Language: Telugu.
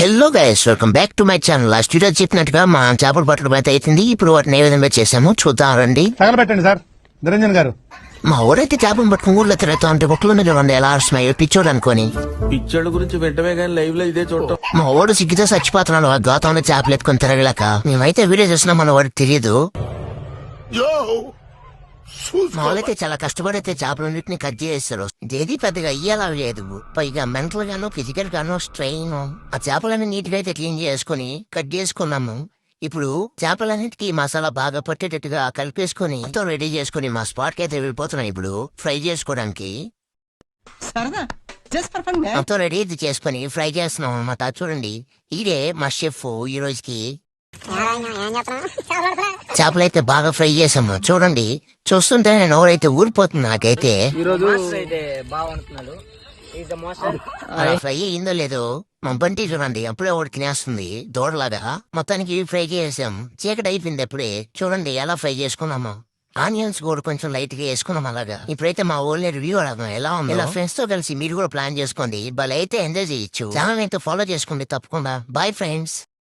Hello guys, welcome back to my channel. Last video చెప్పినట్టుగా మా చేపల పట్టడం అయితే అవుతుంది. ఇప్పుడు వాటిని ఏ విధంగా చేసామో చూద్దాం రండి. తగలబెట్టండి సార్ నిరంజన్ గారు. మా ఊరైతే చేపలు పట్టుకుని ఊళ్ళో తిరుగుతా ఉంటే ఒక్కల మీద రెండు ఎలా అరుస్తున్నాయో పిచ్చోడు అనుకోని. పిచ్చోళ్ళ గురించి వెంటనే కానీ లైవ్ లో ఇదే చూడటం. మా ఓడు సిగ్గితో చచ్చిపోతున్నాడు. ఆ గౌతంలో చేపలు ఎత్తుకొని తిరగలేక మేమైతే వీడియో చూసినా మన వాడికి తెలియదు. మా వాళ్ళైతే చాలా కష్టపడైతే చేపలన్నింటినీ కట్ చేస్తారు. ఏది పెద్దగా అయ్యేలా లేదు. పైగా మెంటల్ గాను ఫిజికల్ గాను స్ట్రెయిన్. ఆ చేపలన్నీ నీట్ గా అయితే క్లీన్ చేసుకుని కట్ చేసుకున్నాము. ఇప్పుడు చేపలన్నిటికీ మసాలా బాగా పట్టేటట్టుగా కలిపేసుకుని మొత్తం రెడీ చేసుకుని మా స్పాట్ కి అయితే వెళ్ళిపోతున్నాం. ఇప్పుడు ఫ్రై చేసుకోవడానికి మొత్తం రెడీ అయితే చేసుకుని ఫ్రై చేస్తున్నాం అన్నమాట. చూడండి, ఇదే మా షెఫ్ ఈ రోజుకి. చేపలైతే బాగా ఫ్రై చేసాము. చూడండి, చూస్తుంటే నేను ఎవరైతే ఊరిపోతుంది నాకైతే. అలా ఫ్రై అయిందో లేదో మా బంటి చూడండి అప్పుడే ఒకటి తినేస్తుంది దూడలాగా. మొత్తానికి ఫ్రై చేసాం. చీకటి అయిపోయింది అప్పుడే. చూడండి ఎలా ఫ్రై చేసుకున్నాము. ఆనియన్స్ కూడా కొంచెం లైట్ గా వేసుకున్నాం అలాగా. ఇప్పుడైతే మా ఊళ్ళో రివ్యూ అడగం ఎలా ఉంది. ఇలా ఫ్రెండ్స్ తో కలిసి మీరు కూడా ప్లాన్ చేసుకోండి. భలే అయితే ఎంజాయ్ చేయొచ్చు. ఛానల్ అయితే ఫాలో చేసుకోండి తప్పకుండా. Bye friends.